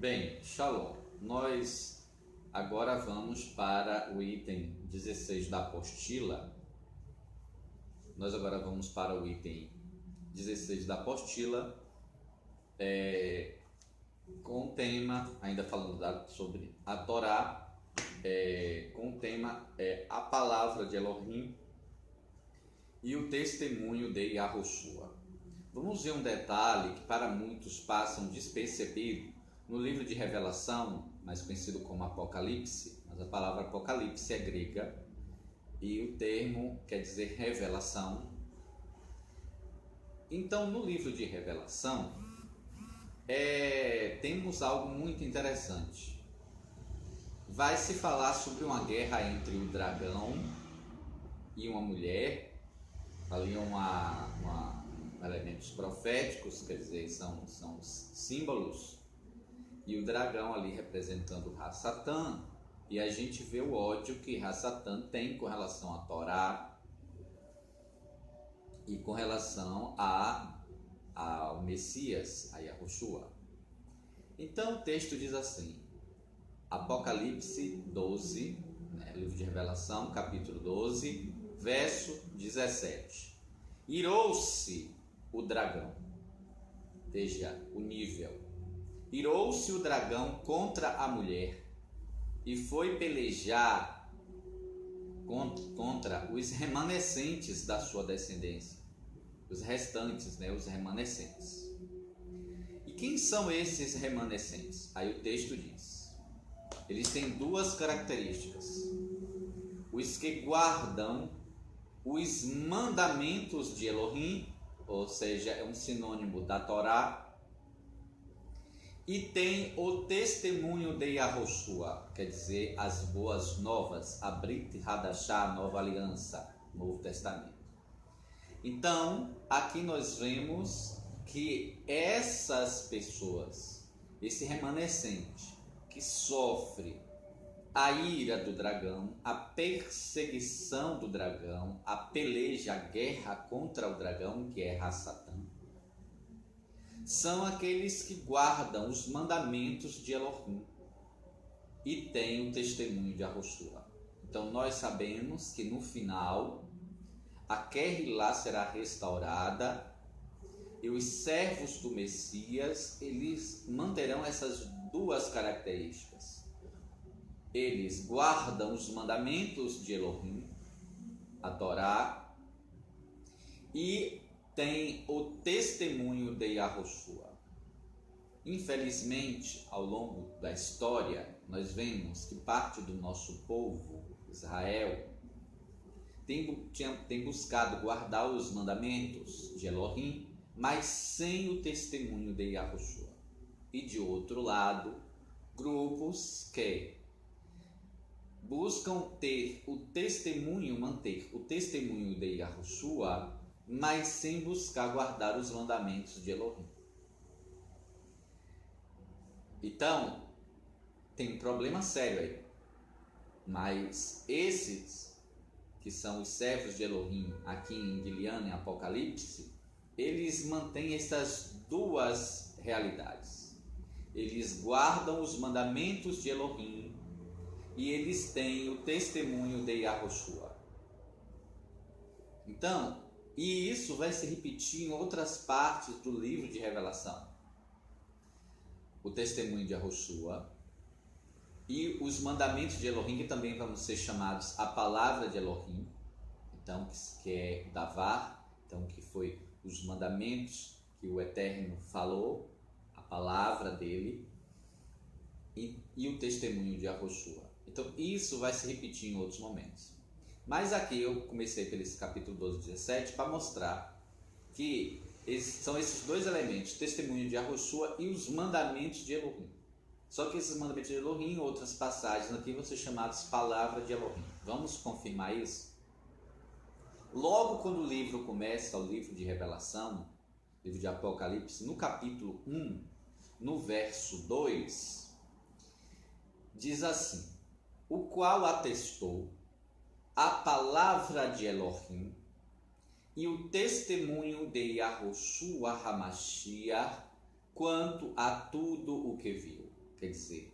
Bem, Shalom. Nós agora vamos para o item 16 da apostila. Nós agora vamos para o item 16 da apostila, com o tema, ainda falando sobre a Torá, com o tema a palavra de Elohim e o testemunho de Yahushua. Vamos ver um detalhe que para muitos passam despercebido no livro de Revelação, mais conhecido como Apocalipse, mas a palavra Apocalipse é grega e o termo quer dizer revelação. Então, no livro de Revelação, temos algo muito interessante. Vai se falar sobre uma guerra entre o dragão e uma mulher, ali elementos proféticos, quer dizer, são símbolos, e o dragão ali representando Ra-Satã, e a gente vê o ódio que Ra-Satã tem com relação à Torá e com relação ao Messias, a Yahushua. Então o texto diz assim, Apocalipse 12, livro de Revelação, capítulo 12, verso 17. Irou-se o dragão, veja o nível, irou-se o dragão contra a mulher e foi pelejar contra os remanescentes da sua descendência, os restantes, os remanescentes. E quem são esses remanescentes? Aí o texto diz, eles têm duas características: os que guardam os mandamentos de Elohim, ou seja, é um sinônimo da Torá, e tem o testemunho de Yahushua, quer dizer, as boas novas, a Brit Hadashah, a nova aliança, Novo Testamento. Então, aqui nós vemos que essas pessoas, esse remanescente que sofre a ira do dragão, a perseguição do dragão, a peleja, a guerra contra o dragão, que é Ra-Satã, são aqueles que guardam os mandamentos de Elohim e têm o testemunho de Yahushua. Então nós sabemos que no final a Kehilá será restaurada e os servos do Messias, eles manterão essas duas características. Eles guardam os mandamentos de Elohim, a Torá, e tem o testemunho de Yahushua. Infelizmente, ao longo da história, nós vemos que parte do nosso povo, Israel, tem buscado guardar os mandamentos de Elohim, mas sem o testemunho de Yahushua. E de outro lado, grupos que buscam manter o testemunho de Yahushua, mas sem buscar guardar os mandamentos de Elohim. Então, tem um problema sério aí. Mas esses, que são os servos de Elohim, aqui em Guiliana, em Apocalipse, eles mantêm essas duas realidades. Eles guardam os mandamentos de Elohim e eles têm o testemunho de Yahushua. Então, e isso vai se repetir em outras partes do livro de Revelação. O testemunho de Yahushua e os mandamentos de Elohim, que também vão ser chamados a palavra de Elohim, então, que é Davar, então, que foi os mandamentos que o Eterno falou, a palavra dele, e o testemunho de Yahushua. Então, isso vai se repetir em outros momentos. Mas aqui eu comecei pelo capítulo 12, 17, para mostrar que são esses dois elementos, o testemunho de Yahushua e os mandamentos de Elohim. Só que esses mandamentos de Elohim, em outras passagens aqui, vão ser chamados palavra de Elohim. Vamos confirmar isso? Logo quando o livro começa, o livro de Revelação, livro de Apocalipse, no capítulo 1, no verso 2, diz assim, o qual atestou a palavra de Elohim e o testemunho de Yahushua HaMashiach quanto a tudo o que viu. quer dizer,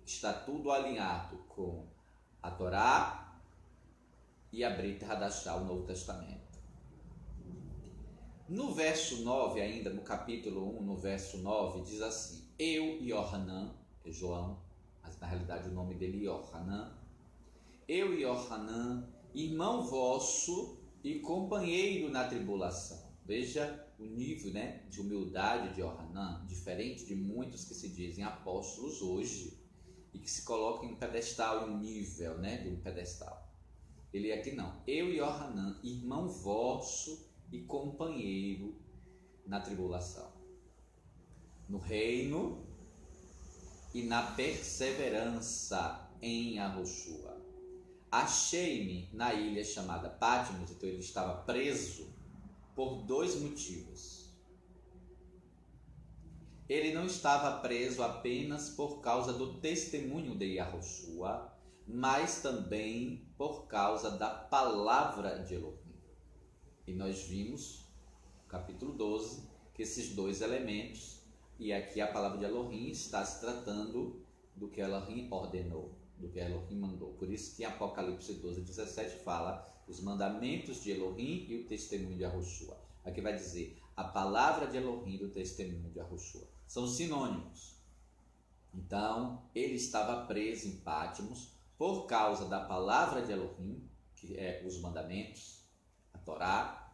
está tudo alinhado com a Torá e a Brit Hadashah, o Novo Testamento. No verso 9 ainda, no capítulo 1, no verso 9, diz assim: eu e Yohanan, é João, mas na realidade o nome dele é Yohanan, eu e Yohanan, irmão vosso e companheiro na tribulação. Veja o nível, né, de humildade de Yohanan, diferente de muitos que se dizem apóstolos hoje e que se colocam em um pedestal, em um nível, né, de um pedestal. Ele aqui não. Eu e Yohanan, irmão vosso e companheiro na tribulação, no reino e na perseverança em Yahushua. Achei-me na ilha chamada Patmos, então ele estava preso por 2 motivos. Ele não estava preso apenas por causa do testemunho de Yahushua, mas também por causa da palavra de Elohim. E nós vimos, no capítulo 12, que esses 2 elementos, e aqui a palavra de Elohim está se tratando do que Elohim ordenou, do que Elohim mandou. Por isso que em Apocalipse 12, 17 fala os mandamentos de Elohim e o testemunho de Yahushua. Aqui vai dizer a palavra de Elohim e o testemunho de Yahushua. São sinônimos. Então, ele estava preso em Patmos por causa da palavra de Elohim, que é os mandamentos, a Torá,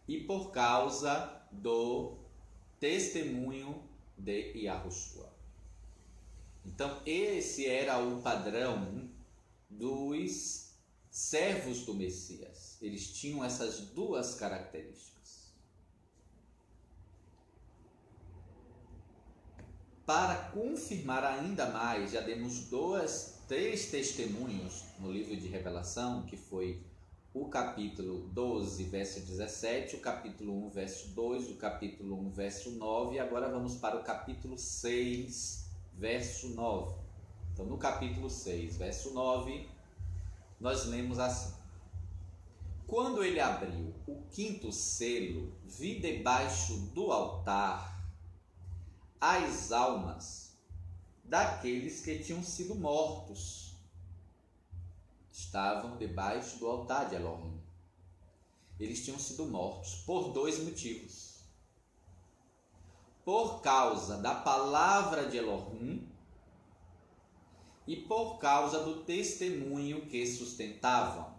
e por causa do testemunho de Yahushua. Então, esse era o padrão dos servos do Messias. Eles tinham essas 2 características. Para confirmar ainda mais, já demos 3 testemunhos no livro de Revelação, que foi o capítulo 12, verso 17, o capítulo 1, verso 2, o capítulo 1, verso 9, e agora vamos para o capítulo 6, verso 9. Então, no capítulo 6, verso 9, nós lemos assim: quando ele abriu o 5º selo, vi debaixo do altar as almas daqueles que tinham sido mortos. Estavam debaixo do altar de Elohim. Eles tinham sido mortos por 2 motivos. Por causa da palavra de Elohim e por causa do testemunho que sustentavam.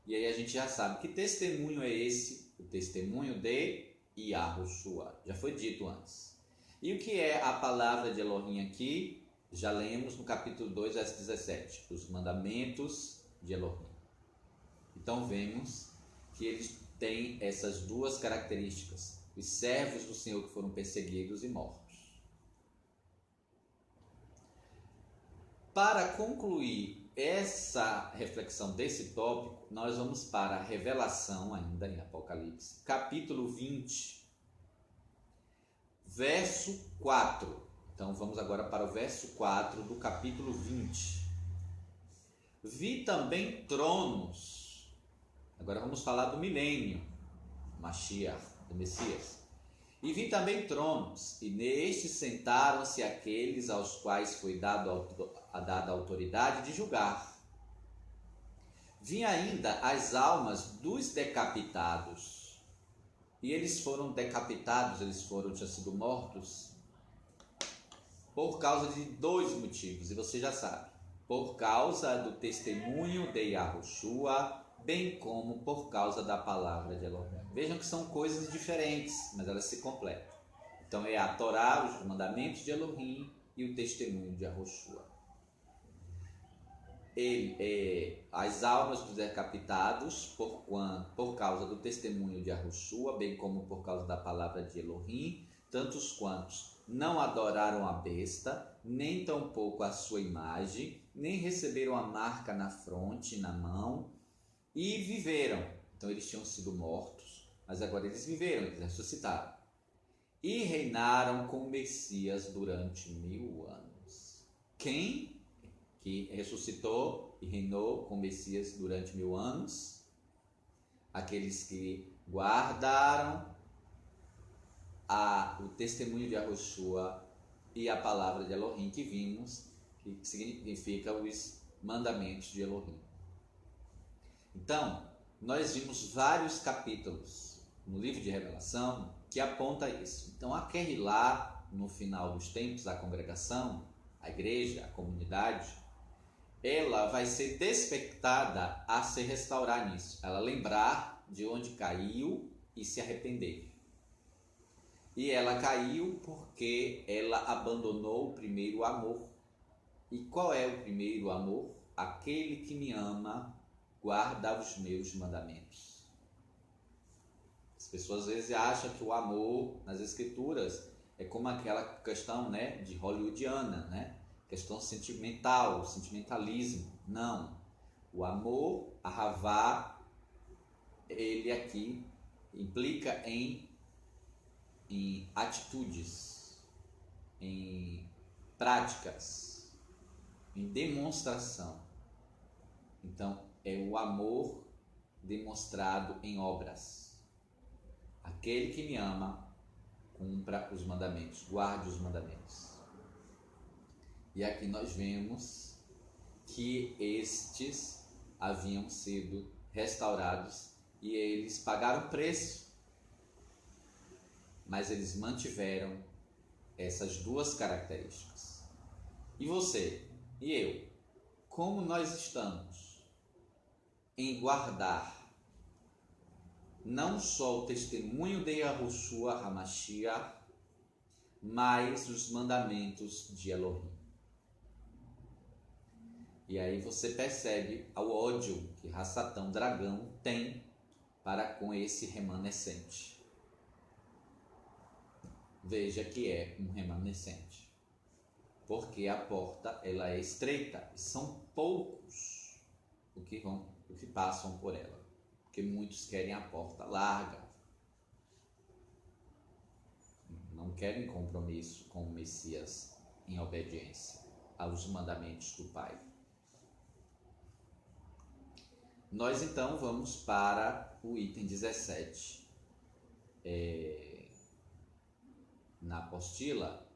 E aí a gente já sabe que testemunho é esse, o testemunho de Yahushua. Já foi dito antes. E o que é a palavra de Elohim aqui? Já lemos no capítulo 2, verso 17. Os mandamentos de Elohim. Então vemos que eles têm essas 2 características. Os servos do Senhor que foram perseguidos e mortos. Para concluir essa reflexão desse tópico, nós vamos para a Revelação, ainda em Apocalipse, capítulo 20, verso 4. Então vamos agora para o verso 4 do capítulo 20. Vi também tronos. Agora vamos falar do milênio, Mashiach, do Messias. E vi também tronos, e nestes sentaram-se aqueles aos quais foi dada a autoridade de julgar. Vi ainda as almas dos decapitados. E eles foram decapitados, tinham sido mortos por causa de 2 motivos, e você já sabe. Por causa do testemunho de Yahushua, bem como por causa da palavra de Elohim. Vejam que são coisas diferentes, mas elas se completam. Então é a Torá, os mandamentos de Elohim e o testemunho de Yahushua. As almas dos decapitados por causa do testemunho de Yahushua, bem como por causa da palavra de Elohim, tantos quantos não adoraram a besta, nem tampouco a sua imagem, nem receberam a marca na fronte, na mão, e viveram. Então eles tinham sido mortos, mas agora eles viveram, eles ressuscitaram. E reinaram com o Messias durante 1000 anos. Quem que ressuscitou e reinou com o Messias durante 1000 anos? Aqueles que guardaram o testemunho de Yahushua e a palavra de Elohim que vimos, que significa os mandamentos de Elohim. Então, nós vimos vários capítulos no livro de Revelação que aponta isso. Então, a Kehilá, no final dos tempos, a congregação, a igreja, a comunidade, ela vai ser despertada a se restaurar nisso. Ela lembrar de onde caiu e se arrepender. E ela caiu porque ela abandonou o primeiro amor. E qual é o primeiro amor? Aquele que me ama guarda os meus mandamentos. As pessoas às vezes acham que o amor nas escrituras é como aquela questão, né, de hollywoodiana, né? Questão sentimental, sentimentalismo. Não. O amor, a Havá, ele aqui implica em atitudes, em práticas, em demonstração. Então, é o amor demonstrado em obras. Aquele que me ama, cumpra os mandamentos, guarde os mandamentos. E aqui nós vemos que estes haviam sido restaurados e eles pagaram preço, mas eles mantiveram essas duas características. E você e eu, como nós estamos em guardar não só o testemunho de Yahushua HaMashiach, mas os mandamentos de Elohim? E aí você percebe o ódio que Hassatã, dragão, tem para com esse remanescente. Veja que é um remanescente, porque a porta ela é estreita e são poucos o que passam por ela, porque muitos querem a porta larga, não querem compromisso com o Messias em obediência aos mandamentos do Pai. Nós então vamos para o item 17 na apostila,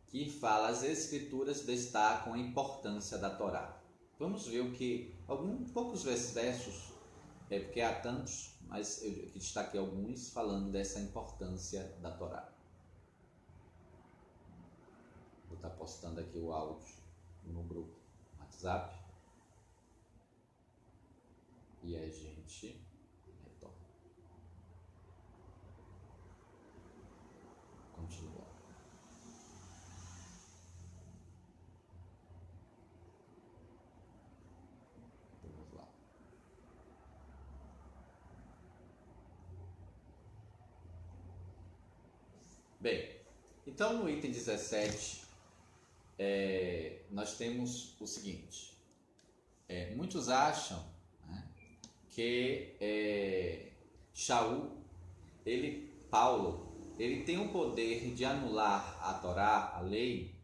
que fala: as escrituras destacam a importância da Torá. Vamos ver o que poucos versos, porque há tantos, mas eu aqui destaquei alguns falando dessa importância da Torá. Vou estar postando aqui o áudio no grupo WhatsApp e a gente retorna. Continua. Vamos lá. Bem, então no item 17 nós temos o seguinte: muitos acham, né, que Shaul, Paulo, ele tem o poder de anular a Torá, a lei,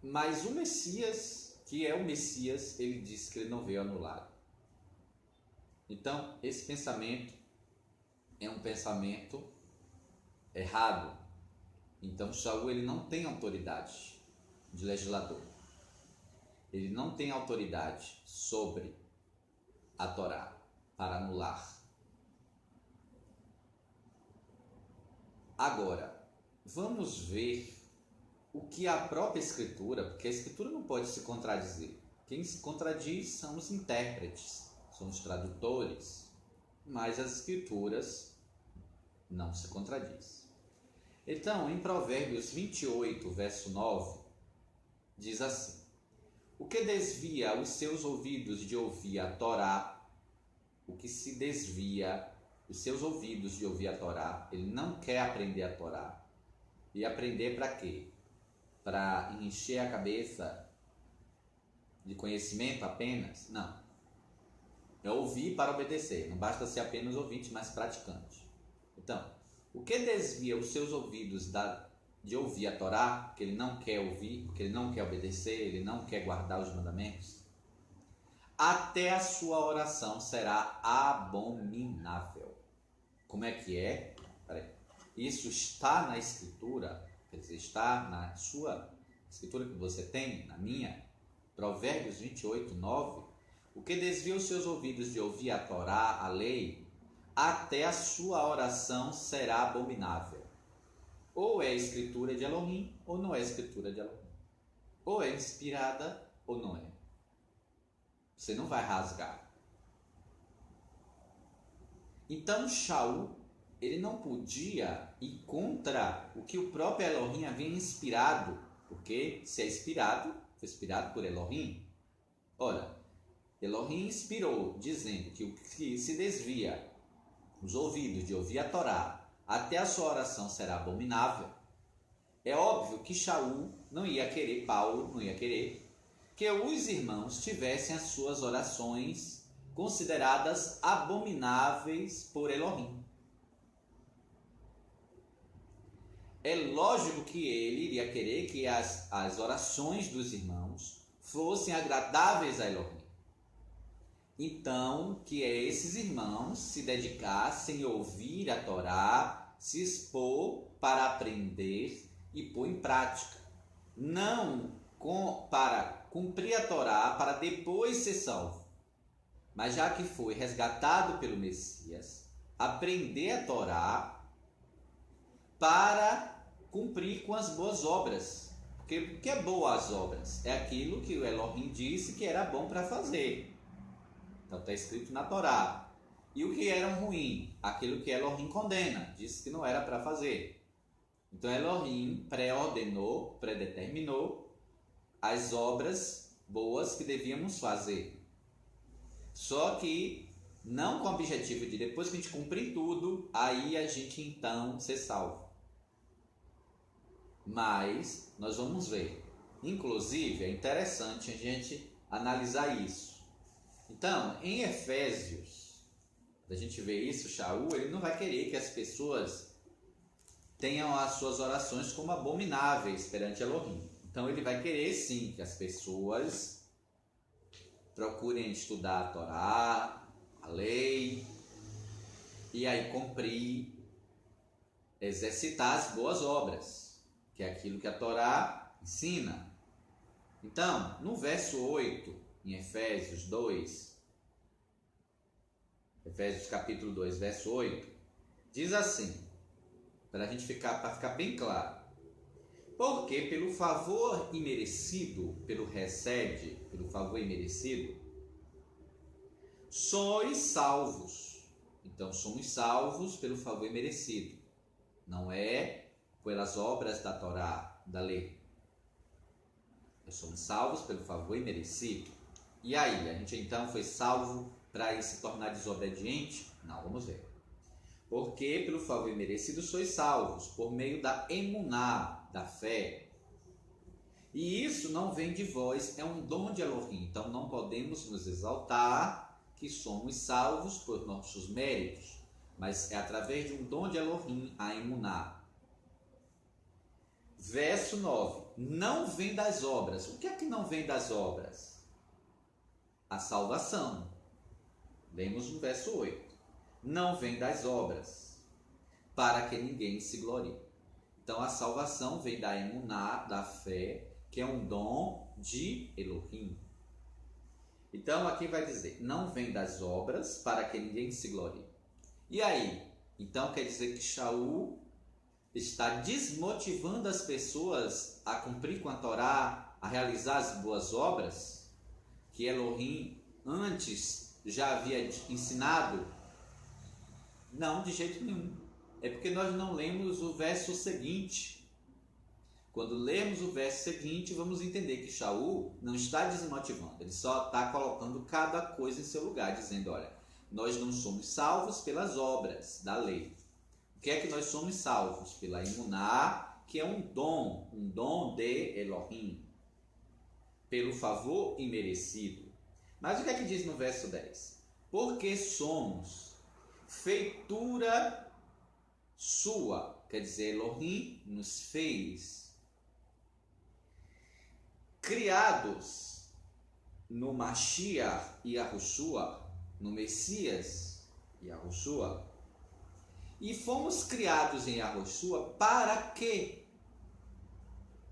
mas o Messias, que é o Messias, ele diz que ele não veio anular. Então, esse pensamento é um pensamento errado. Então, Shaul, ele não tem autoridade de legislador. Ele não tem autoridade sobre a Torá para anular. Agora, vamos ver o que a própria Escritura, porque a Escritura não pode se contradizer. Quem se contradiz são os intérpretes, são os tradutores, mas as Escrituras não se contradizem. Então, em Provérbios 28, verso 9, diz assim: o que desvia os seus ouvidos de ouvir a Torá, o que se desvia os seus ouvidos de ouvir a Torá, ele não quer aprender a Torá. E aprender para quê? Para encher a cabeça de conhecimento apenas? Não. É ouvir para obedecer. Não basta ser apenas ouvinte, mas praticante. Então, o que desvia os seus ouvidos de ouvir a Torá, porque ele não quer ouvir, porque ele não quer obedecer, ele não quer guardar os mandamentos? Até a sua oração será abominável. Como é que é? Peraí. Isso está na Escritura, quer dizer, está na sua Escritura que você tem, na minha, Provérbios 28, 9. O que desvia os seus ouvidos de ouvir a Torá, a lei, até a sua oração será abominável. Ou é escritura de Elohim, ou não é escritura de Elohim. Ou é inspirada, ou não é. Você não vai rasgar. Então Shaul, ele não podia ir contra o que o próprio Elohim havia inspirado, porque se é inspirado, foi inspirado por Elohim. Ora, Elohim inspirou, dizendo que o que se desvia os ouvidos de ouvir a Torá, até a sua oração será abominável. É óbvio que Shaul não ia querer, Paulo não ia querer, que os irmãos tivessem as suas orações consideradas abomináveis por Elohim. É lógico que ele iria querer que as orações dos irmãos fossem agradáveis a Elohim. Então, que esses irmãos se dedicassem a ouvir a Torá, se expor para aprender e pôr em prática. Não para cumprir a Torá, para depois ser salvo. Mas já que foi resgatado pelo Messias, aprender a Torá para cumprir com as boas obras. Porque o que é boas obras? É aquilo que o Elohim disse que era bom para fazer. Então está escrito na Torá. E o que era ruim? Aquilo que Elohim condena, disse que não era para fazer. Então Elohim pré-ordenou, predeterminou as obras boas que devíamos fazer. Só que não com o objetivo de depois que a gente cumprir tudo, aí a gente então ser salvo. Mas nós vamos ver. Inclusive é interessante a gente analisar isso. Então, em Efésios, a gente vê isso, Shaul, ele não vai querer que as pessoas tenham as suas orações como abomináveis perante Elohim. Então, ele vai querer sim que as pessoas procurem estudar a Torá, a lei, e aí cumprir, exercitar as boas obras, que é aquilo que a Torá ensina. Então, no verso 8, em Efésios 2, Efésios capítulo 2, verso 8, diz assim, para ficar bem claro: porque pelo favor imerecido, pelo favor imerecido, sois salvos. Então somos salvos pelo favor imerecido, não é pelas obras da Torá, da lei. Nós somos salvos pelo favor imerecido. E aí, a gente então foi salvo para se tornar desobediente? Não, vamos ver. Porque pelo favor imerecido sois salvos, por meio da emuná, da fé. E isso não vem de vós, é um dom de Elohim. Então não podemos nos exaltar que somos salvos por nossos méritos, mas é através de um dom de Elohim, a emuná. Verso 9. Não vem das obras. O que é que não vem das obras? A salvação. Lemos no verso 8. Não vem das obras, para que ninguém se glorie. Então a salvação vem da emuná, da fé, que é um dom de Elohim. Então aqui vai dizer, não vem das obras, para que ninguém se glorie. E aí? Então quer dizer que Shaul está desmotivando as pessoas a cumprir com a Torá, a realizar as boas obras que Elohim antes já havia ensinado? Não, de jeito nenhum. É porque nós não lemos o verso seguinte. Quando lemos o verso seguinte, vamos entender que Shaul não está desmotivando, ele só está colocando cada coisa em seu lugar, dizendo, olha, nós não somos salvos pelas obras da lei. O que é que nós somos salvos? Pela emuná, que é um dom de Elohim, pelo favor imerecido. Mas o que é que diz no verso 10? Porque somos feitura sua, quer dizer, Elohim nos fez, criados no Mashiach e Yahushua, no Messias e Yahushua, E fomos criados em Yahushua para quê?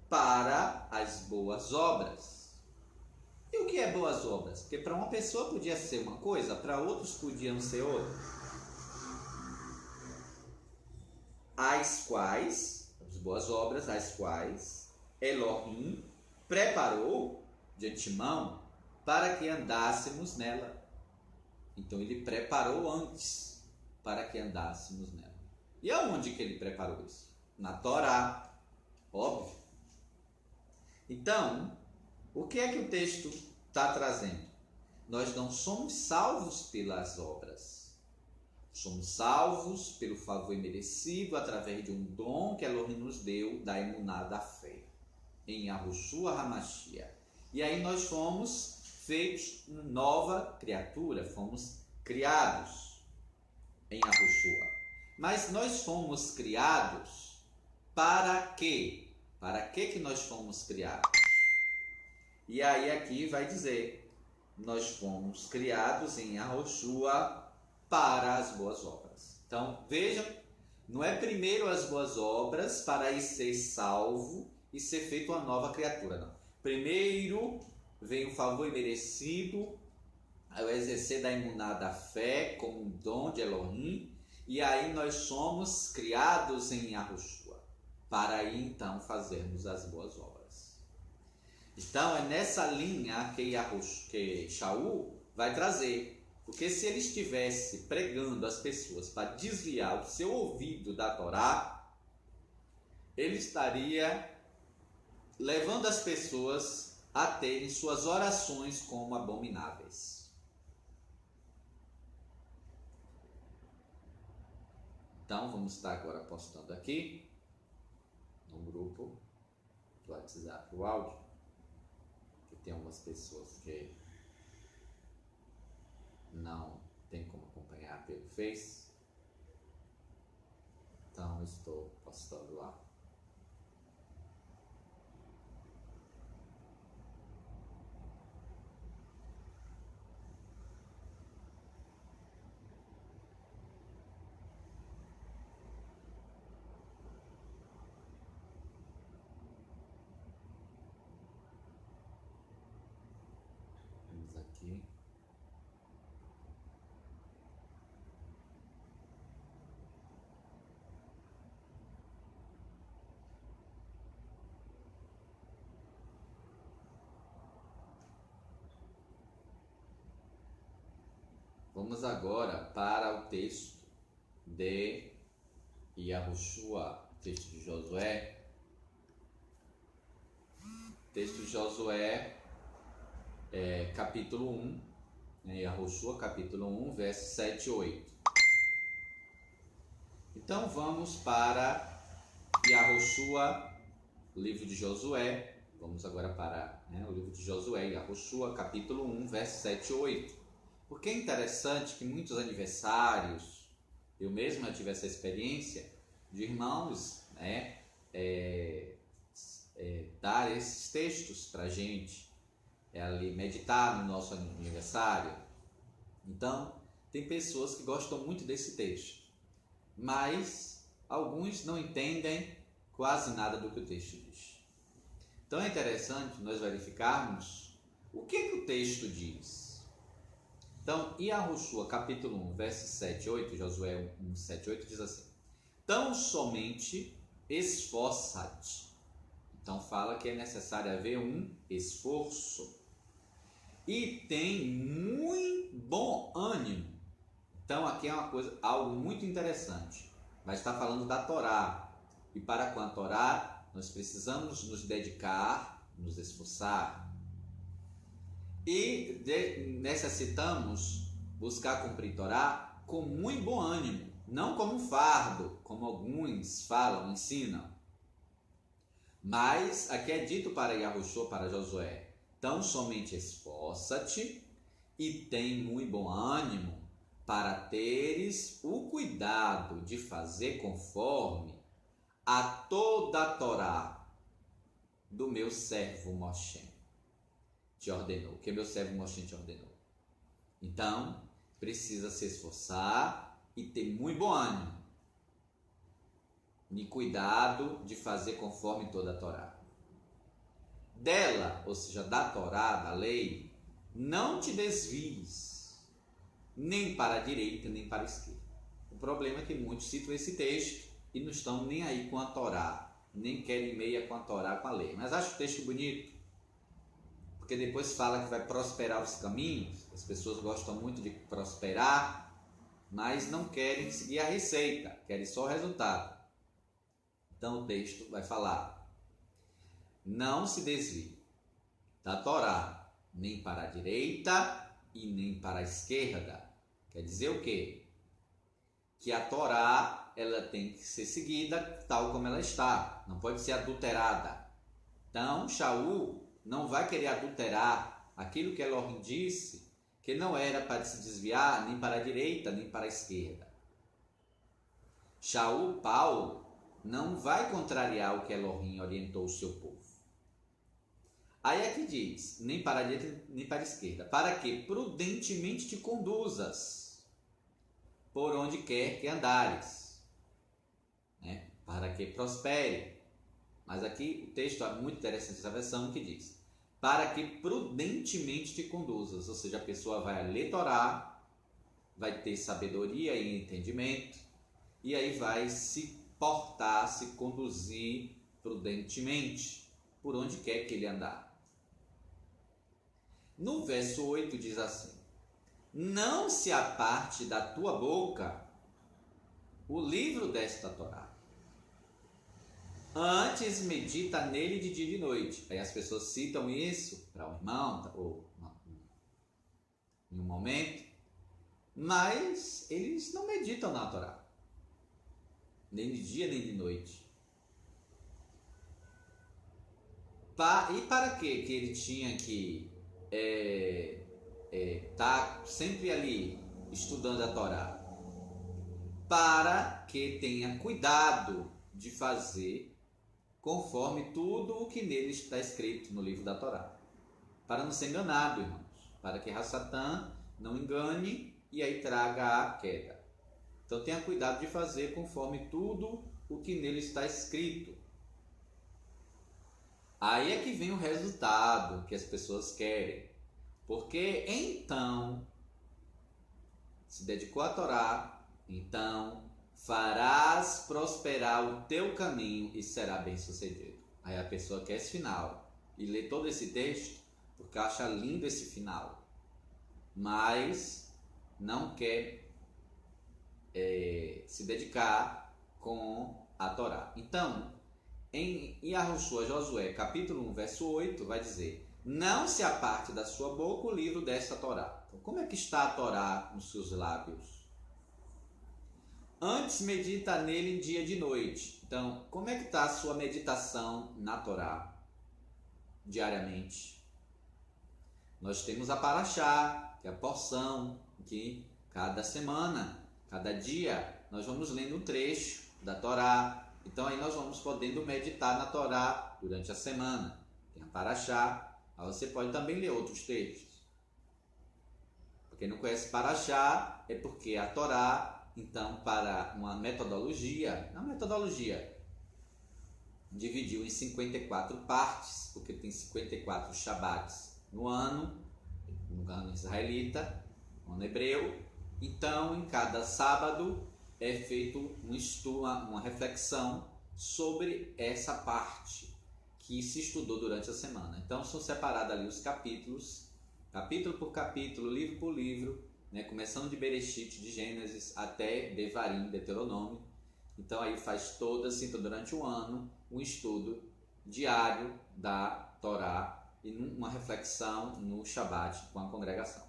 Para as boas obras. E o que é boas obras? Porque para uma pessoa podia ser uma coisa, para outros podiam ser outra. As quais, as boas obras, as quais Elohim preparou de antemão para que andássemos nela. Então ele preparou antes para que andássemos nela. E aonde que ele preparou isso? Na Torá, óbvio. Então, o que é que o texto está trazendo? Nós não somos salvos pelas obras. Somos salvos pelo favor imerecido através de um dom que Elohim nos deu, da emuná, da fé, em Yahushua HaMashiach. E aí nós fomos feitos uma nova criatura, fomos criados em Yahushua. Mas nós fomos criados para quê? Para que nós fomos criados? E aí aqui vai dizer, nós fomos criados em Yahushua para as boas obras. Então, vejam, não é primeiro as boas obras para ir ser salvo e ser feito uma nova criatura, não. Primeiro vem o favor imerecido, o exercer da emuná da fé como um dom de Elohim, e aí nós somos criados em Yahushua, para aí então fazermos as boas obras. Então é nessa linha que Shaul vai trazer. Porque se ele estivesse pregando as pessoas para desviar o seu ouvido da Torá, ele estaria levando as pessoas a terem suas orações como abomináveis. Então vamos estar agora postando aqui no grupo do WhatsApp o áudio, que tem algumas pessoas que não tem como acompanhar pelo Face, então estou postando lá. Vamos aqui. Vamos agora para o texto de Yahushua, texto de Josué. Texto de Josué, capítulo 1, Yahushua, capítulo 1, versos 7 e 8. Então vamos para Yahushua, livro de Josué. Vamos agora para o livro de Josué, Yahushua, capítulo 1, versos 7 e 8. Porque é interessante que muitos aniversários, eu mesmo já tive essa experiência de irmãos dar esses textos para a gente, ali meditar no nosso aniversário. Então, tem pessoas que gostam muito desse texto, mas alguns não entendem quase nada do que o texto diz. Então é interessante nós verificarmos o que o texto diz. Então, Yahushua, capítulo 1, versos 7 e 8, Josué 1, 7 e 8, diz assim: tão somente esforça-te. Então fala que é necessário haver um esforço. E tem muito bom ânimo. Então aqui é algo muito interessante. Vai estar falando da Torá. E para com a Torá, nós precisamos nos dedicar, nos esforçar. E necessitamos buscar cumprir Torá com muito bom ânimo, não como um fardo, como alguns falam, ensinam. Mas aqui é dito para Yahushua, para Josué: tão somente esforça-te e tem muito bom ânimo, para teres o cuidado de fazer conforme a toda a Torá do meu servo Moshe te ordenou, que meu servo Moshe te ordenou. Então, precisa se esforçar e ter muito bom ânimo. e cuidado de fazer conforme toda a Torá. Dela, ou seja, da Torá, da lei, não te desvies, nem para a direita, nem para a esquerda. O problema é que muitos citam esse texto e não estão nem aí com a Torá, nem querem meia com a Torá, com a lei. Mas acho o texto bonito, porque depois fala que vai prosperar os caminhos. As pessoas gostam muito de prosperar, mas não querem seguir a receita, querem só o resultado. Então o texto vai falar: não se desvie da Torá, nem para a direita e nem para a esquerda. Quer dizer o quê? Que a Torá, ela tem que ser seguida tal como ela está, não pode ser adulterada. Então Shaul não vai querer adulterar aquilo que Elohim disse, que não era para se desviar nem para a direita nem para a esquerda. Shaul, Paulo, não vai contrariar o que Elohim orientou o seu povo. Aí é que diz, nem para a direita nem para a esquerda, para que prudentemente te conduzas por onde quer que andares, né? Para que prospere. Mas aqui o texto é muito interessante, essa versão que diz, para que prudentemente te conduzas, ou seja, a pessoa vai ler Torá, vai ter sabedoria e entendimento, e aí vai se portar, se conduzir prudentemente por onde quer que ele andar. No verso 8 diz assim: não se aparte da tua boca o livro desta Torá, antes medita nele de dia e de noite. Aí as pessoas citam isso para um irmão ou em um momento, mas eles não meditam na Torá, nem de dia nem de noite. E para quê que ele tinha que tá sempre ali estudando a Torá? Para que tenha cuidado de fazer conforme tudo o que nele está escrito no livro da Torá, para não ser enganado, irmãos, para que Satã não engane e aí traga a queda. Então tenha cuidado de fazer conforme tudo o que nele está escrito. Aí é que vem o resultado que as pessoas querem. Porque então, se dedicou à Torá, então farás prosperar o teu caminho e será bem sucedido. Aí a pessoa quer esse final e lê todo esse texto porque acha lindo esse final, mas não quer se dedicar com a Torá. Então, em Yahushua, Josué, capítulo 1, verso 8, vai dizer: não se aparte da sua boca o livro desta Torá. Então, como é que está a Torá nos seus lábios? Antes medita nele dia e de noite. Então, como é que está a sua meditação na Torá diariamente? Nós temos a Parashá, que é a porção que cada semana, cada dia, nós vamos lendo um trecho da Torá. Então aí nós vamos podendo meditar na Torá durante a semana. Tem a Parashá, aí você pode também ler outros textos. Para quem não conhece Parashá, é porque a Torá, então, para uma metodologia, dividiu em 54 partes, porque tem 54 Shabbats no ano israelita, no ano hebreu. Então, em cada sábado é feito um estudo, uma reflexão sobre essa parte que se estudou durante a semana. Então, são separados ali os capítulos, capítulo por capítulo, livro por livro, né, começando de Bereshit, de Gênesis, até Devarim, Deuteronômio. Então, aí faz então, durante um ano, um estudo diário da Torá e uma reflexão no Shabat com a congregação.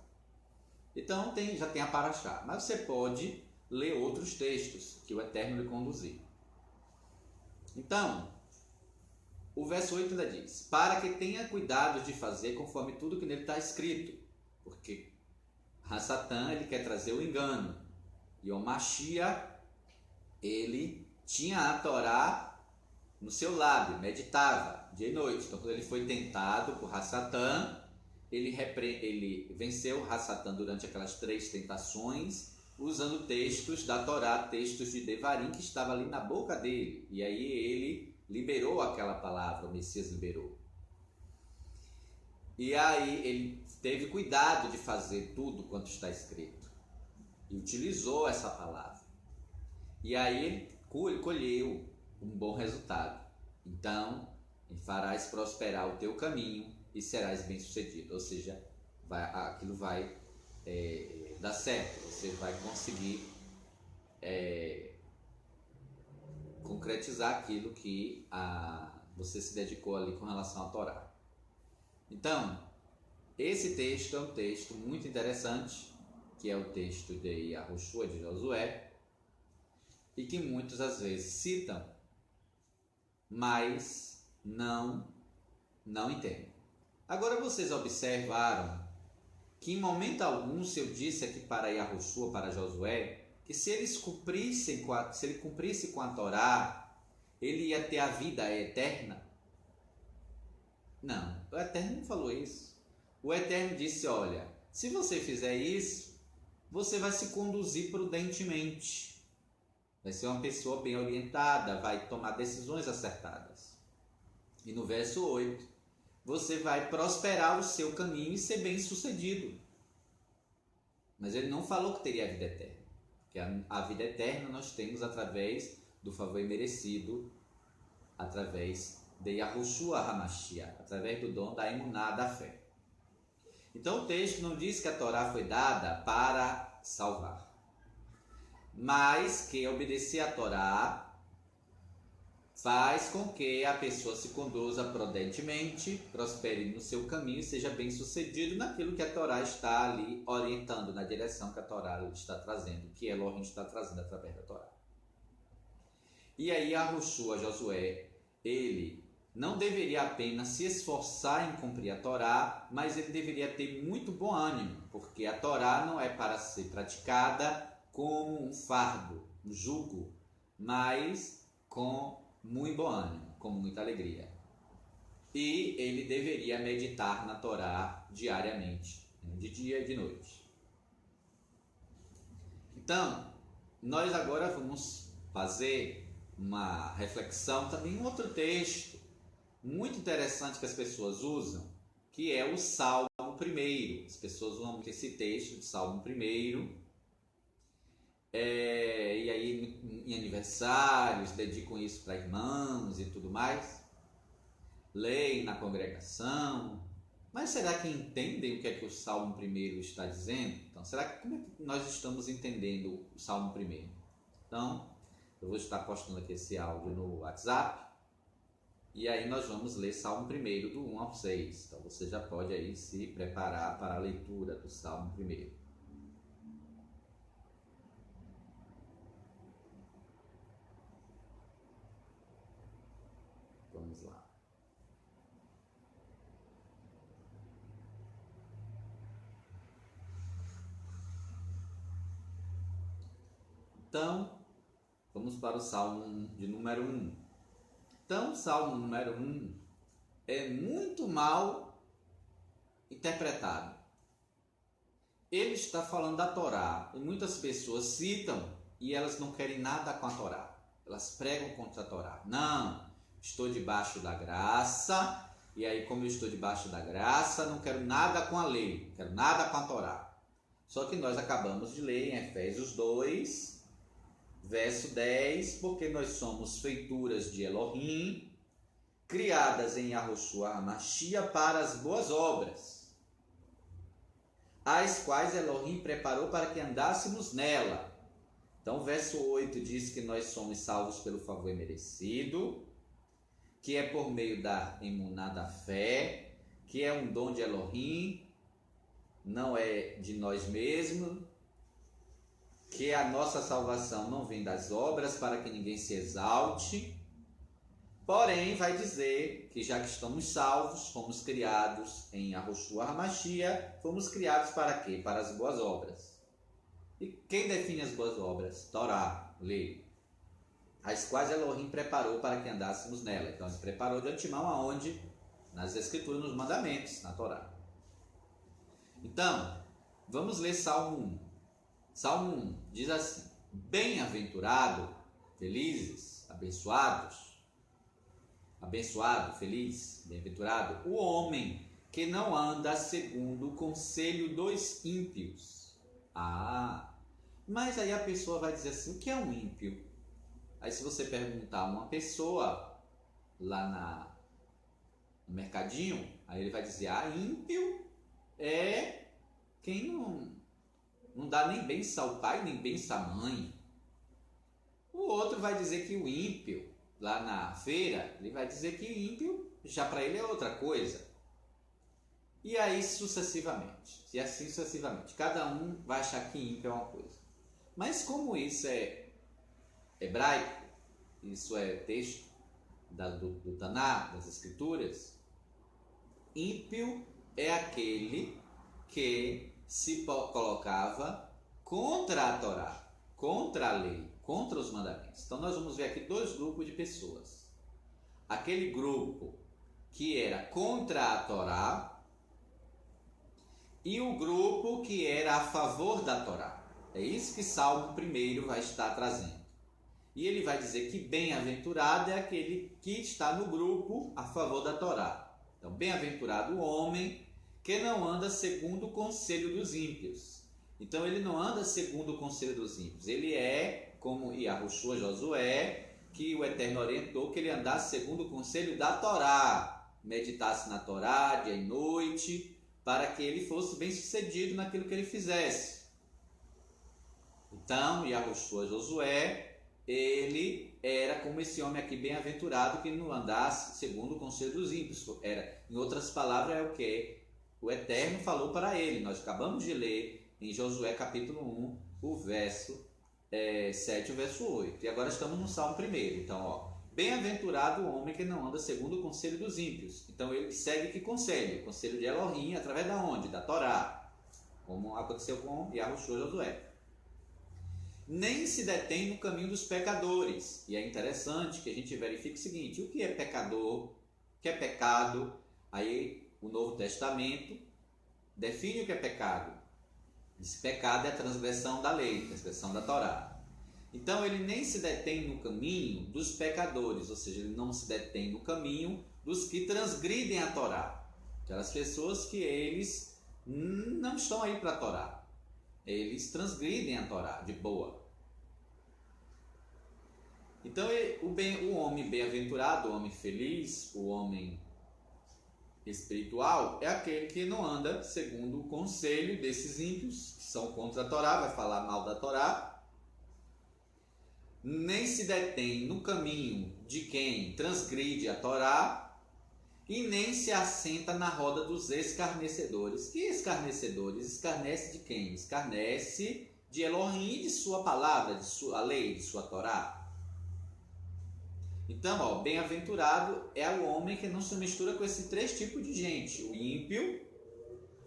Então, já tem a Parashá, mas você pode ler outros textos que o Eterno lhe conduzir. Então, o verso 8 ainda diz: para que tenha cuidado de fazer conforme tudo que nele está escrito, porque Satã, ele quer trazer o engano, e o Mashiach, ele tinha a Torá no seu lábio, meditava dia e noite. Então, quando ele foi tentado por Satã, ele venceu Satã durante aquelas 3 tentações, usando textos da Torá, textos de Devarim que estava ali na boca dele. E aí ele liberou aquela palavra, o Messias liberou. E aí ele teve cuidado de fazer tudo quanto está escrito. E utilizou essa palavra. E aí ele colheu um bom resultado. Então, farás prosperar o teu caminho e serás bem-sucedido. Ou seja, aquilo vai dar certo. Você vai conseguir concretizar aquilo que você se dedicou ali com relação à Torá. Então, esse texto é um texto muito interessante, que é o texto de Yahushua, de Josué, e que muitos às vezes citam, mas não entendem. Agora vocês observaram que em momento algum se eu disse aqui para Yahushua, para Josué, que se ele cumprisse com a Torá, ele ia ter a vida eterna? Não, o Eterno não falou isso. O Eterno disse, olha, se você fizer isso, você vai se conduzir prudentemente. Vai ser uma pessoa bem orientada, vai tomar decisões acertadas. E no verso 8, você vai prosperar o seu caminho e ser bem sucedido. Mas ele não falou que teria a vida eterna. Porque a vida eterna nós temos através do favor imerecido, através de Yahushua HaMashiach, através do dom da emuná, da fé. Então o texto não diz que a Torá foi dada para salvar, mas que obedecer à Torá faz com que a pessoa se conduza prudentemente, prospere no seu caminho e seja bem sucedido naquilo que a Torá está ali orientando, na direção que a Torá está trazendo, que Elohim está trazendo através da Torá. E aí Yahushua, Josué, ele não deveria apenas se esforçar em cumprir a Torá, mas ele deveria ter muito bom ânimo, porque a Torá não é para ser praticada como um fardo, um jugo, mas com muito bom ânimo, com muita alegria. E ele deveria meditar na Torá diariamente, de dia e de noite. Então, nós agora vamos fazer uma reflexão, também um outro texto muito interessante que as pessoas usam, que é o Salmo 1. As pessoas usam muito esse texto de Salmo 1. E aí em aniversários dedicam isso para irmãos e tudo mais. Leem na congregação. Mas será que entendem o que é que o Salmo 1 está dizendo? Então, como é que nós estamos entendendo o Salmo 1? Então, eu vou estar postando aqui esse áudio no WhatsApp. E aí nós vamos ler Salmo 1 do 1 ao 6. Então você já pode aí se preparar para a leitura do Salmo 1. Vamos lá. Então, vamos para o Salmo de número 1. Então, o Salmo número 1 é muito mal interpretado. Ele está falando da Torá, e muitas pessoas citam e elas não querem nada com a Torá. Elas pregam contra a Torá. Não, estou debaixo da graça, e aí como eu estou debaixo da graça, não quero nada com a lei, não quero nada com a Torá. Só que nós acabamos de ler em Efésios 2, verso 10, porque nós somos feituras de Elohim, criadas em Yahushua HaMashiach para as boas obras, as quais Elohim preparou para que andássemos nela. Então o verso 8 diz que nós somos salvos pelo favor imerecido, que é por meio da emuná, da fé, que é um dom de Elohim, não é de nós mesmos, que a nossa salvação não vem das obras para que ninguém se exalte. Porém, vai dizer que já que estamos salvos, fomos criados em Yahushua HaMashiach, fomos criados para quê? Para as boas obras. E quem define as boas obras? Torá, lei, as quais Elohim preparou para que andássemos nela. Então, ele preparou de antemão aonde? Nas Escrituras, nos mandamentos, na Torá. Então, vamos ler Salmo 1. Salmo 1 diz assim: bem-aventurado, felizes, abençoado, feliz, bem-aventurado, o homem que não anda segundo o conselho dos ímpios. Mas aí a pessoa vai dizer assim: o que é um ímpio? Aí se você perguntar a uma pessoa lá no mercadinho, aí ele vai dizer: ímpio é quem não dá nem benção ao pai, nem benção à mãe. O outro vai dizer que o ímpio, lá na feira, ele vai dizer que ímpio já para ele é outra coisa. E aí sucessivamente. E assim sucessivamente. Cada um vai achar que ímpio é uma coisa. Mas como isso é hebraico, isso é texto do Taná, das Escrituras, ímpio é aquele que se colocava contra a Torá, contra a lei, contra os mandamentos. Então nós vamos ver aqui dois grupos de pessoas. Aquele grupo que era contra a Torá e o grupo que era a favor da Torá. É isso que Salmo 1 vai estar trazendo. E ele vai dizer que bem-aventurado é aquele que está no grupo a favor da Torá. Então, bem-aventurado o homem que não anda segundo o conselho dos ímpios. Então, ele não anda segundo o conselho dos ímpios. Ele é como Yahushua Josué, que o Eterno orientou que ele andasse segundo o conselho da Torá. Meditasse na Torá dia e noite, para que ele fosse bem-sucedido naquilo que ele fizesse. Então, Yahushua Josué, ele era como esse homem aqui bem-aventurado que não andasse segundo o conselho dos ímpios. Em outras palavras, é o que o Eterno falou para ele. Nós acabamos de ler em Josué capítulo 1, o verso 7 e o verso 8. E agora estamos no Salmo 1. Então, bem-aventurado o homem que não anda segundo o conselho dos ímpios. Então, ele segue que conselho? O conselho de Elohim, através da onde? Da Torá. Como aconteceu com Yahushua Josué. Nem se detém no caminho dos pecadores. E é interessante que a gente verifique o seguinte: o que é pecador? O que é pecado? Aí o Novo Testamento define o que é pecado. Diz que pecado é a transgressão da lei, a transgressão da Torá. Então ele nem se detém no caminho dos pecadores, ou seja, ele não se detém no caminho dos que transgridem a Torá. Aquelas pessoas que eles não estão aí para a Torá. Eles transgridem a Torá de boa. Então o homem bem-aventurado, o homem feliz, o homem espiritual é aquele que não anda segundo o conselho desses ímpios que são contra a Torá, vai falar mal da Torá, nem se detém no caminho de quem transgride a Torá e nem se assenta na roda dos escarnecedores. Que escarnecedores? Escarnece de quem? Escarnece de Elohim, de sua palavra, de sua lei, de sua Torá. Então, bem-aventurado é o homem que não se mistura com esses três tipos de gente: o ímpio,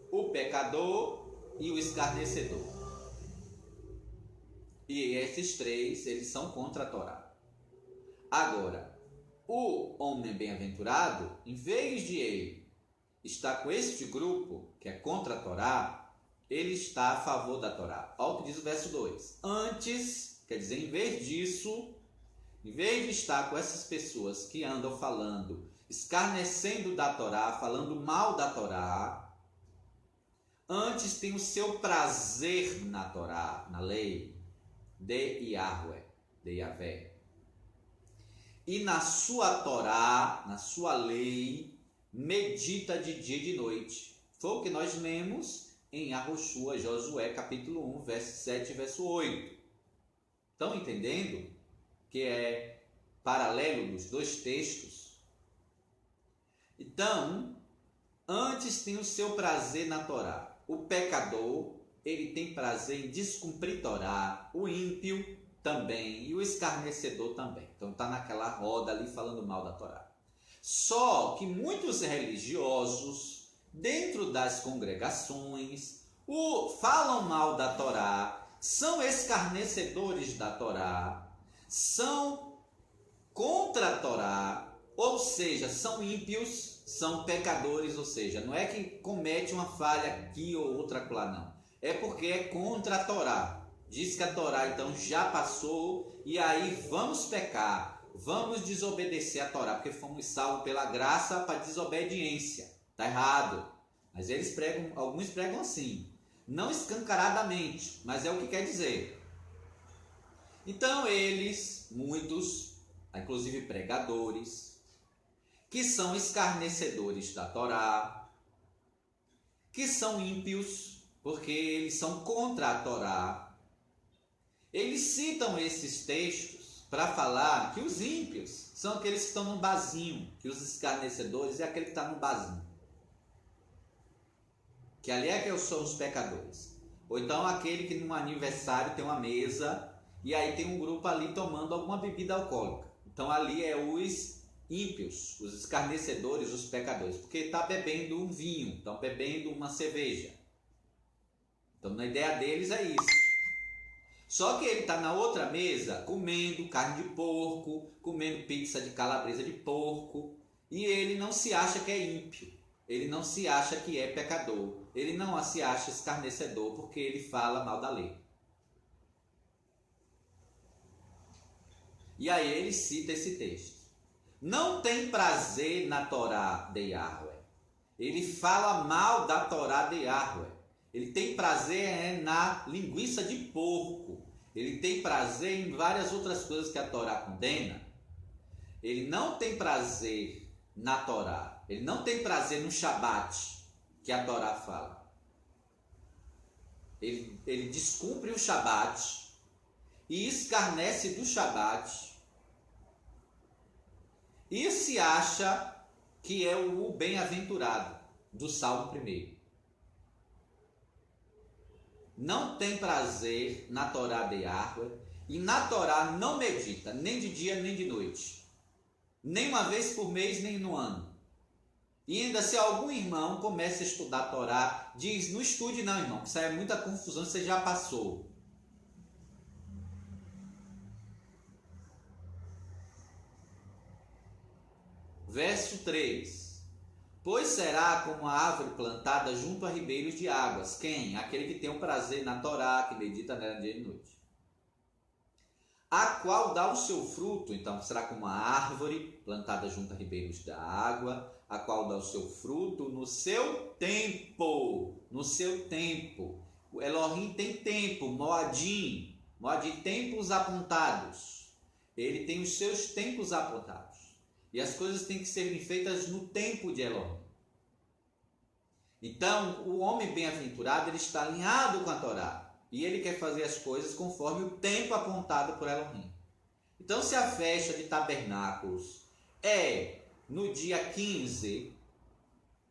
o pecador e o escarnecedor. E esses três, eles são contra a Torá. Agora, o homem bem-aventurado, em vez de ele estar com este grupo, que é contra a Torá, ele está a favor da Torá. Olha o que diz o verso 2. Antes, quer dizer, em vez disso, em vez de estar com essas pessoas que andam falando, escarnecendo da Torá, falando mal da Torá, antes tem o seu prazer na Torá, na lei de Yahvé. E na sua Torá, na sua lei, medita de dia e de noite. Foi o que nós lemos em Yahushua, Josué, capítulo 1, verso 7 e verso 8. Estão entendendo que é paralelo dos dois textos? Então, antes tem o seu prazer na Torá. O pecador, ele tem prazer em descumprir Torá. O ímpio também. E o escarnecedor também. Então está naquela roda ali falando mal da Torá. Só que muitos religiosos, dentro das congregações, falam mal da Torá, são escarnecedores da Torá, são contra a Torá, ou seja, são ímpios, são pecadores, ou seja, não é que comete uma falha aqui ou outra lá, não. É porque é contra a Torá. Diz que a Torá então já passou e aí vamos pecar, vamos desobedecer a Torá, porque fomos salvos pela graça para desobediência. Está errado. Mas eles pregam, alguns pregam assim, não escancaradamente, mas é o que quer dizer. Então eles, muitos, inclusive pregadores, que são escarnecedores da Torá, que são ímpios, porque eles são contra a Torá, eles citam esses textos para falar que os ímpios são aqueles que estão no barzinho, que os escarnecedores é aquele que está no barzinho. Que ali é que são os pecadores. Ou então aquele que num aniversário tem uma mesa e aí tem um grupo ali tomando alguma bebida alcoólica. Então ali é os ímpios, os escarnecedores, os pecadores. Porque está bebendo um vinho, estão bebendo uma cerveja. Então na ideia deles é isso. Só que ele está na outra mesa comendo carne de porco, comendo pizza de calabresa de porco. E ele não se acha que é ímpio. Ele não se acha que é pecador. Ele não se acha escarnecedor porque ele fala mal da lei. E aí ele cita esse texto. Não tem prazer na Torá de Yahweh. Ele fala mal da Torá de Yahweh. Ele tem prazer na linguiça de porco. Ele tem prazer em várias outras coisas que a Torá condena. Ele não tem prazer na Torá. Ele não tem prazer no Shabat, que a Torá fala. Ele descumpre o Shabat e escarnece do Shabat e se acha que é o bem-aventurado do Salmo 1. Não tem prazer na Torá de Yahweh e na Torá não medita, nem de dia nem de noite, nem uma vez por mês, nem no ano. E ainda se algum irmão começa a estudar a Torá, diz, não estude não, irmão, que isso aí é muita confusão, você já passou. Verso 3. Pois será como a árvore plantada junto a ribeiros de águas. Quem? Aquele que tem o prazer na Torá, que medita nela dia e noite. A qual dá o seu fruto, então será como uma árvore plantada junto a ribeiros da água, a qual dá o seu fruto no seu tempo. No seu tempo. O Elohim tem tempo, Moadim, tempos apontados. Ele tem os seus tempos apontados. E as coisas têm que serem feitas no tempo de Elohim. Então, o homem bem-aventurado, ele está alinhado com a Torá. E ele quer fazer as coisas conforme o tempo apontado por Elohim. Então, se a festa de tabernáculos é no dia 15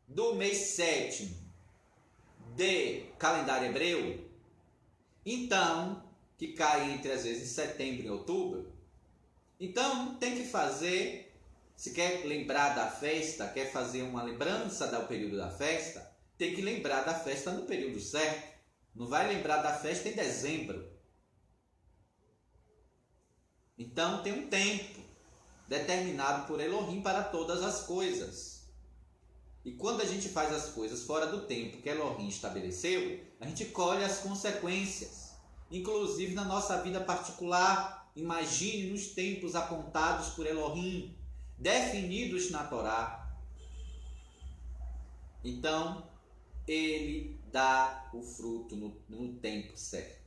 do mês 7º de calendário hebreu, então, que cai entre às vezes setembro e outubro, então tem que fazer. Se quer lembrar da festa, quer fazer uma lembrança do período da festa, tem que lembrar da festa no período certo. Não vai lembrar da festa em dezembro. Então tem um tempo determinado por Elohim para todas as coisas. E quando a gente faz as coisas fora do tempo que Elohim estabeleceu, a gente colhe as consequências. Inclusive na nossa vida particular. Imagine nos tempos apontados por Elohim, definidos na Torá. Então, ele dá o fruto no tempo certo.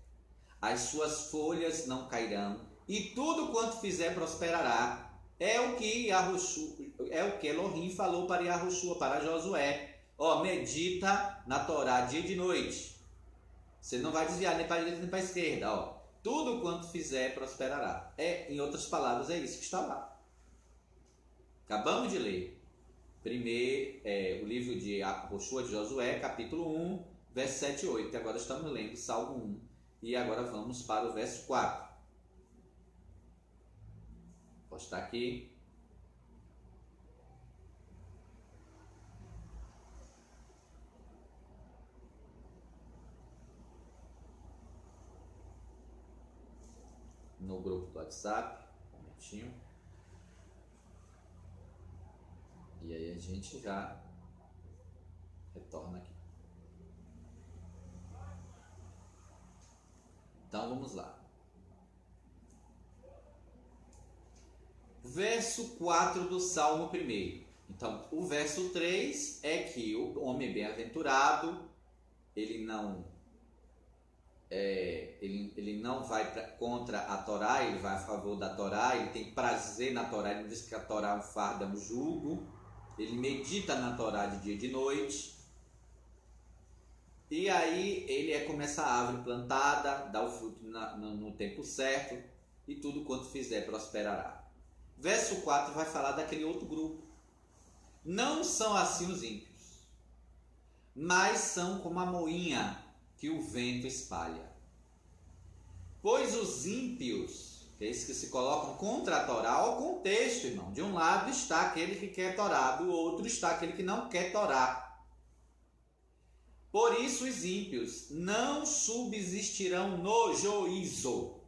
As suas folhas não cairão e tudo quanto fizer prosperará. É o que Elohim falou para Yahushua, para Josué. Medita na Torá dia e de noite. Você não vai desviar nem para a direita nem para a esquerda. Tudo quanto fizer prosperará. Em outras palavras, é isso que está lá. Acabamos de ler o livro de Yahushua de Josué, capítulo 1, verso 7 e 8. Agora estamos lendo Salmo 1 e agora vamos para o verso 4. Vou estar aqui. No grupo do WhatsApp, um momentinho. E aí a gente já retorna aqui. Então vamos lá. Verso 4 do Salmo 1. Então, o verso 3 é que o homem bem-aventurado, ele não vai contra a Torá, ele vai a favor da Torá, ele tem prazer na Torá, ele diz que a Torá é um fardo, é um jugo, ele medita na Torá de dia e de noite, e aí ele é como essa árvore plantada, dá o fruto no tempo certo, e tudo quanto fizer prosperará. Verso 4 vai falar daquele outro grupo. Não são assim os ímpios, mas são como a moinha que o vento espalha. Pois os ímpios, que é esses que se colocam contra a Torá, ao contexto, irmão, de um lado está aquele que quer Torá, do outro está aquele que não quer Torá. Por isso os ímpios não subsistirão no juízo,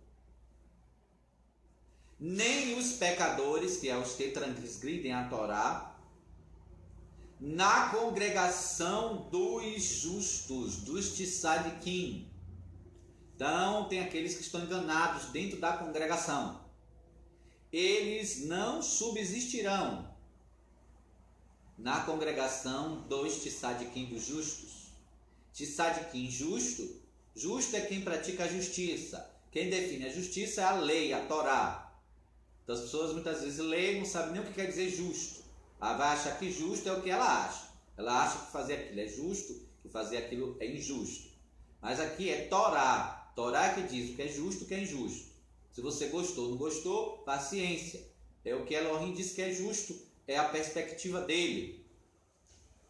nem os pecadores, que é os que transgridem a Torá, na congregação dos justos, dos tzadikim. Então, tem aqueles que estão enganados dentro da congregação. Eles não subsistirão na congregação dos tzadikim, dos justos. Tzadikim justo, justo é quem pratica a justiça. Quem define a justiça é a lei, a Torá. Então, as pessoas muitas vezes leem e não sabem nem o que quer dizer justo. Ela vai achar que justo é o que ela acha. Ela acha que fazer aquilo é justo, que fazer aquilo é injusto. Mas aqui é Torá. Torá que diz o que é justo e o que é injusto. Se você gostou ou não gostou, paciência. É o que Elohim diz que é justo, é a perspectiva dele.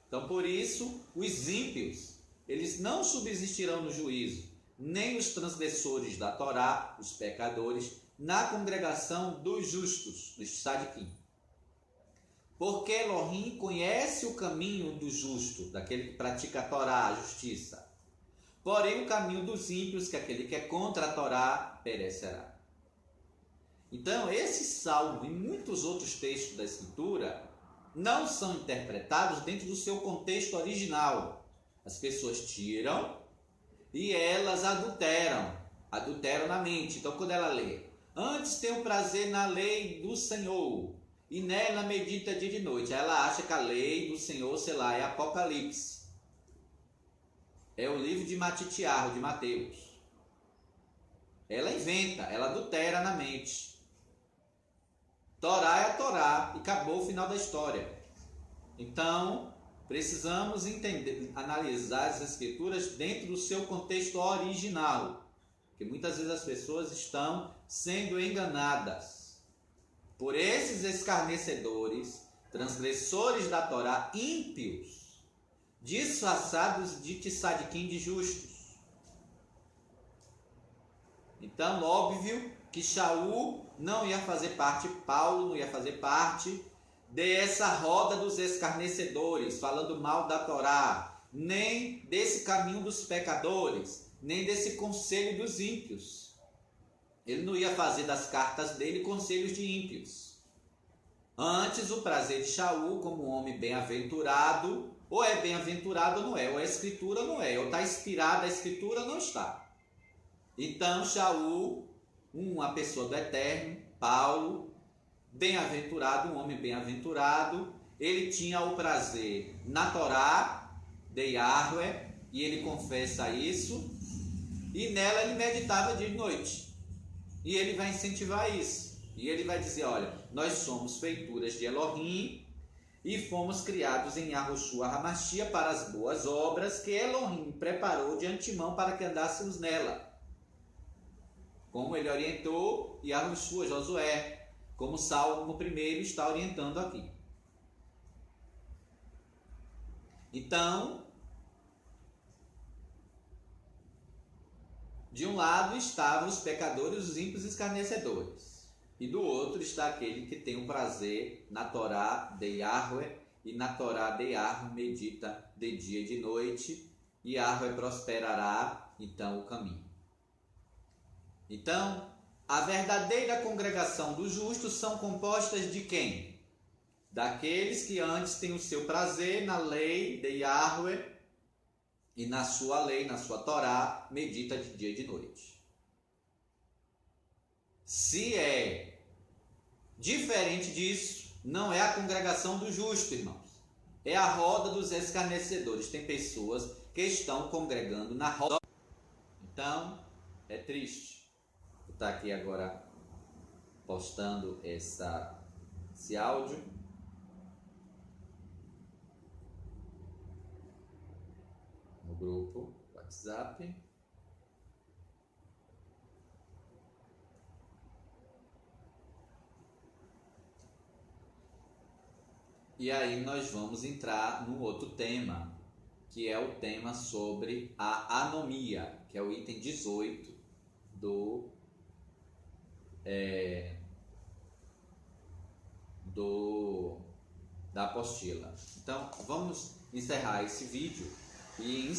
Então, por isso, os ímpios, eles não subsistirão no juízo, nem os transgressores da Torá, os pecadores, na congregação dos justos, dos tzadikim. Porque Elohim conhece o caminho do justo, daquele que pratica a Torá, a justiça. Porém, o caminho dos ímpios, que é aquele que é contra a Torá, perecerá. Então, esse salmo e muitos outros textos da Escritura não são interpretados dentro do seu contexto original. As pessoas tiram e elas adulteram na mente. Então, quando ela lê, antes tenho prazer na lei do Senhor, e nela medita dia e de noite. Ela acha que a lei do Senhor, sei lá, é Apocalipse. É o livro de Matitiarro, de Mateus. Ela inventa, ela adultera na mente. Torá é a Torá e acabou o final da história. Então, precisamos entender, analisar as Escrituras dentro do seu contexto original. Porque muitas vezes as pessoas estão sendo enganadas por esses escarnecedores, transgressores da Torá, ímpios, disfarçados de tzadikim, de justos. Então, óbvio que Shaul não ia fazer parte, Paulo não ia fazer parte dessa roda dos escarnecedores, falando mal da Torá, nem desse caminho dos pecadores, nem desse conselho dos ímpios. Ele não ia fazer das cartas dele conselhos de ímpios. Antes, o prazer de Shaul, como um homem bem-aventurado, ou é bem-aventurado ou não é, ou é escritura ou não é, ou está inspirada a escritura ou não está. Então, Shaul, uma pessoa do Eterno, Paulo, bem-aventurado, um homem bem-aventurado, ele tinha o prazer na Torá de Yahweh, e ele confessa isso, e nela ele meditava dia e noite. E ele vai incentivar isso. E ele vai dizer, olha, nós somos feituras de Elohim e fomos criados em Yahushua HaMashiach para as boas obras que Elohim preparou de antemão para que andássemos nela. Como ele orientou Yahushua, Josué, como o Salmo 1 está orientando aqui. Então, de um lado estavam os pecadores, os ímpios e escarnecedores. E do outro está aquele que tem o prazer na Torá de Yahweh, e na Torá de Yahweh medita de dia e de noite, e Yahweh prosperará então o caminho. Então, a verdadeira congregação dos justos são compostas de quem? Daqueles que antes têm o seu prazer na lei de Yahweh, e na sua lei, na sua Torá, medita de dia e de noite. Se é diferente disso, não é a congregação do justo, irmãos. É a roda dos escarnecedores. Tem pessoas que estão congregando na roda. Então, é triste. Vou estar aqui agora postando esse áudio. No grupo WhatsApp. E aí nós vamos entrar no outro tema, que é o tema sobre a anomia, que é o item 18 da apostila. Então, vamos encerrar esse vídeo e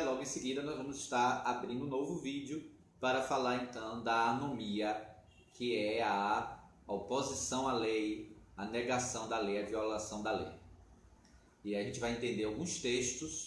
logo em seguida, nós vamos estar abrindo um novo vídeo para falar então da anomia, que é a oposição à lei, a negação da lei, a violação da lei. E a gente vai entender alguns textos